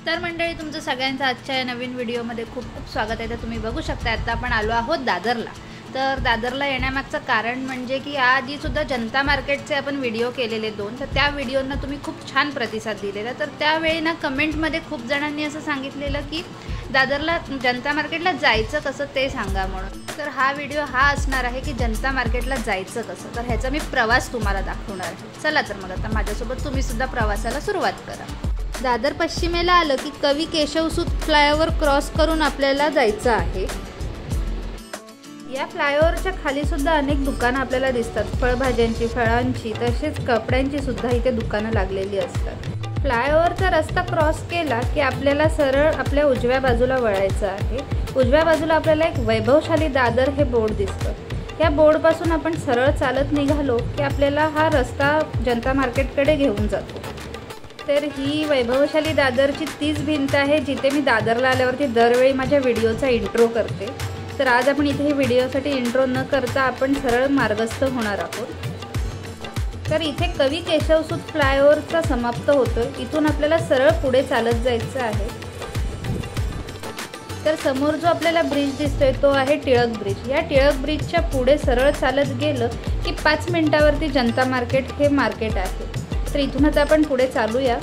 तर मंडळी, तुमचं सगळ्यांचं आजच्या या नवीन व्हिडिओमध्ये खूप खूप स्वागत आहे। तर तुम्ही बघू शकता आता आपण आलो आहोत दादरला। तर दादरला येण्यामागचं कारण म्हणजे की आधीसुद्धा जनता मार्केटचे आपण व्हिडिओ केलेले 2, तर त्या व्हिडिओंना तुम्ही खूप छान प्रतिसाद दिलेला। तर त्यावेळी ना कमेंटमध्ये खूप जणांनी असं सांगितलेलं की दादरला जनता मार्केटला जायचं कसं ते सांगा म्हणून। तर हा व्हिडिओ हा असणार आहे की जनता मार्केटला जायचं कसं, तर ह्याचा मी प्रवास तुम्हाला दाखवणार आहे। चला तर मग आता माझ्यासोबत तुम्हीसुद्धा प्रवासाला सुरुवात करा। दादर पश्चिमेला आलं की कवी केशवसूत फ्लायओव्हर क्रॉस करून आपल्याला जायचं आहे। या फ्लायओव्हरच्या खाली सुद्धा अनेक दुकानं आपल्याला दिसतात, फळभाज्यांची, फळांची, तसेच कपड्यांची सुद्धा इथे दुकानं लागलेली असतात। फ्लायओव्हरचा रस्ता क्रॉस केला की आपल्याला सरळ आपल्या उजव्या बाजूला वळायचं आहे। उजव्या बाजूला आपल्याला एक वैभवशाली दादर हे बोर्ड दिसतं। या बोर्डपासून आपण सरळ चालत निघालो की आपल्याला हा रस्ता जनता मार्केटकडे घेऊन जातो। तर ही वैभवशाली दादरची तीच भिंत आहे जिथे मी दादरला आल्यावरती दरवेळी माझ्या व्हिडिओचा इंट्रो करते। तर आज आपण इथे व्हिडिओसाठी इंट्रो न करता आपण सरळ मार्गस्थ होणार आहोत। तर इथे कवी केशवसूत फ्लायओव्हरचा समाप्त होतो, इथून आपल्याला सरळ पुढे चालत जायचं आहे। तर समोर जो आपल्याला ब्रिज दिसतोय तो आहे टिळक ब्रिज। या टिळक ब्रिजच्या पुढे सरळ चालत गेलं की 5 मिनिटावरती जनता मार्केट हे मार्केट आहे। तर इथूनच आपण पुढे चालूया।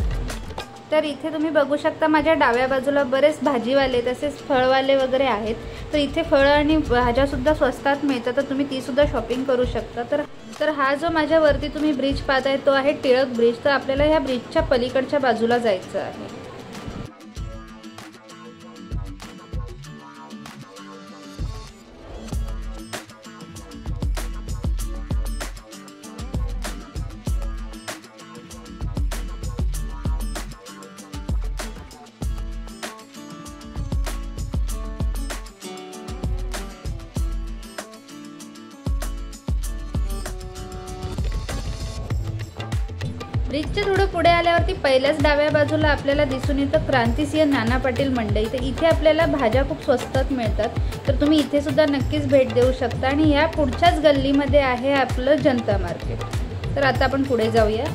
तर इथे तुम्ही बघू शकता माझ्या डाव्या बाजूला बरेच भाजीवाले तसेच फळवाले वगैरे आहेत। तर इथे फळं आणि भाज्यासुद्धा स्वस्तात मिळतात, तर तुम्ही तीसुद्धा शॉपिंग करू शकता। तर हा जो माझ्यावरती तुम्ही ब्रिज पाहताय तो आहे टिळक ब्रिज। तर आपल्याला ह्या ब्रिजच्या पलीकडच्या बाजूला जायचं आहे। ब्रिजच्या थोडं पुढे आल्यावरती पहिल्याच डाव्या बाजूला आपल्याला दिसून येतं क्रांतिसिंह नाना पाटील मंडई। तर इथे आपल्याला भाज्या खूप स्वस्तात मिळतात, तर तुम्ही इथे सुद्धा नक्कीच भेट देऊ शकता। आणि या पुढच्याच गल्लीमध्ये आहे आपलं जनता मार्केट। तर आता आपण पुढे जाऊया।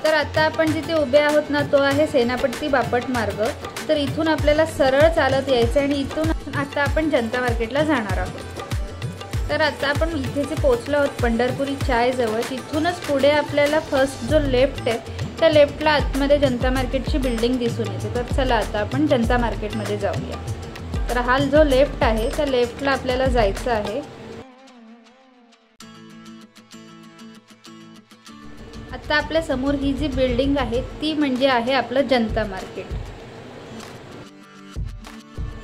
तर आता आपण जिथे उभे आहोत ना तो आहे सेनापट्टी बापट मार्ग। तर इथून आपल्याला सरळ चालत यायचं आणि इथून आता आपण जनता मार्केटला जाणार आहोत। तर आता आपण इथे जे पोहोचलो आहोत पंढरपुरी चाय जवळ, तिथूनच पुढे आपल्याला फर्स्ट जो लेफ्ट आहे त्या लेफ्टला आतमध्ये जनता मार्केटची बिल्डिंग दिसून येते। तर चला आता आपण जनता मार्केटमध्ये जाऊया। तर हा जो लेफ्ट आहे त्या लेफ्टला आपल्याला जायचं आहे। आता आपल्या समोर ही जी बिल्डिंग आहे ती म्हणजे आहे आपलं जनता मार्केट।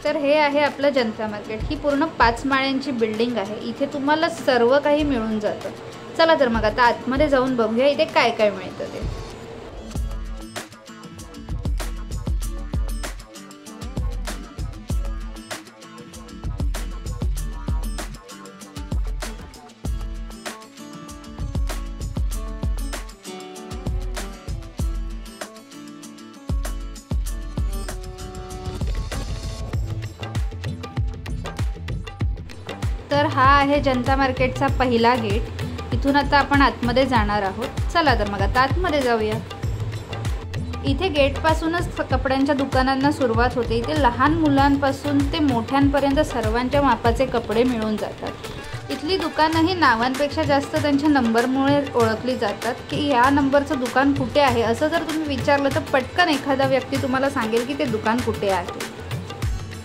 तर हे आहे आपलं जनता मार्केट। ही पूर्ण 5 माळ्यांची बिल्डिंग आहे, इथे तुम्हाला सर्व काही मिळून जातं। चला तर मग आता आतमध्ये जाऊन बघूया इथे काय काय मिळतं ते। तर हा आहे जनता मार्केटचा पहिला गेट। इथून आता आपण आतमध्ये जाणार आहोत। चला तर मग आता आतमध्ये जाऊया। इथे गेटपासूनच कपड्यांच्या दुकानांना सुरुवात होते। इथे लहान मुलांपासून ते मोठ्यांपर्यंत सर्वांच्या मापाचे कपडे मिळून जातात। इथली दुकानं ही नावांपेक्षा जास्त त्यांच्या नंबरमुळे ओळखली जातात की या नंबरचं दुकान कुठे आहे। असं जर तुम्ही विचारलं तर पटकन एखादा व्यक्ती तुम्हाला सांगेल की ते दुकान कुठे आहे।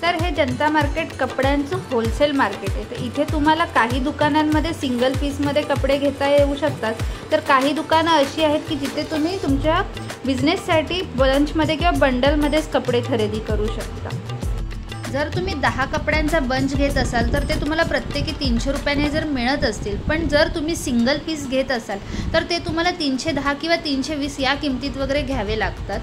तर हे जनता मार्केट कपड्यांचं होलसेल मार्केट आहे। तर इथे तुम्हाला काही दुकानांमध्ये सिंगल पीसमध्ये कपडे घेता येऊ शकतात, तर काही दुकानं अशी आहेत की जिथे तुम्ही तुमच्या बिझनेससाठी बंचमध्ये किंवा बंडलमध्येच कपडे खरेदी करू शकता। जर तुम्ही 10 कपड्यांचा बंच घेत असाल तर ते तुम्हाला प्रत्येकी 300 रुपयाने जर मिळत असतील, पण जर तुम्ही सिंगल पीस घेत असाल तर ते तुम्हाला 310 किंवा 320 या किमतीत वगैरे घ्यावे लागतात।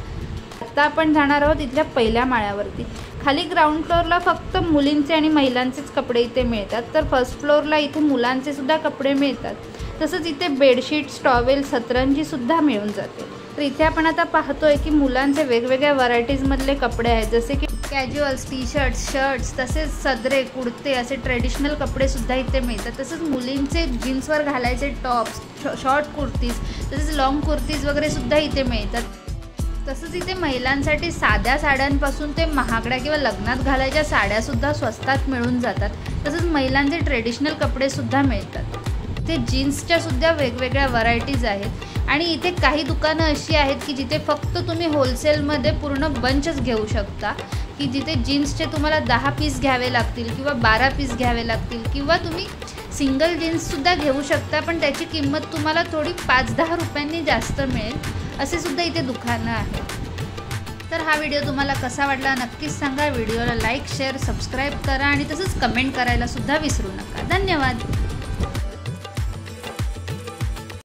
आता आपण जाणार आहोत इथल्या पहिल्या माळ्यावरती। खाली ग्राउंड फ्लोअरला फक्त मुलींचे आणि महिलांचेच कपडे इथे मिळतात, तर फर्स्ट फ्लोअरला इथे मुलांचे सुद्धा कपडे मिळतात। तसंच इथे बेडशीट्स, टॉवेल, सतरंजी सुद्धा मिळून जाते। तर इथे आपण आता पाहतोय की मुलांचे वेगवेगळ्या व्हरायटीजमधले कपडे आहेत, जसे की कॅज्युअल्स, टी शर्ट्स, शर्ट्स, तसेच सदरे, कुर्ते असे ट्रेडिशनल कपडेसुद्धा इथे मिळतात. तसेच मुलींचे जीन्सवर घालायचे टॉप्स, शॉर्ट कुर्तीज, तसेच लॉंग कुर्तीज वगैरे सुद्धा इथे मिळतात. तसंच इथे महिलांसाठी साध्या साड्यांपासून ते महागड्या किंवा लग्नात घालायच्या साड्यासुद्धा स्वस्तात मिळून जातात. तसंच महिलांचे ट्रेडिशनल कपडेसुद्धा मिळतात. इथे जीन्सच्यासुद्धा वेगवेगळ्या व्हरायटीज आहेत. आणि इथे काही दुकानं अशी आहेत की जिथे फक्त तुम्ही होलसेलमध्ये पूर्ण बंचच घेऊ शकता, की जिथे जीन्सचे तुम्हाला 10 पीस घ्यावे लागतील किंवा 12 पीस घ्यावे लागतील, किंवा तुम्ही सिंगल जीन्ससुद्धा घेऊ शकता, पण त्याची किंमत तुम्हाला थोडी 5-10 रुपयांनी जास्त मिळेल. असे सुद्धा इथे दुकानं आहेत. तर हा व्हिडिओ तुम्हाला कसा वाटला नक्कीच सांगा. व्हिडिओला लाईक, शेअर, सबस्क्राईब करा आणि तसंच कमेंट करायला सुद्धा विसरू नका. धन्यवाद.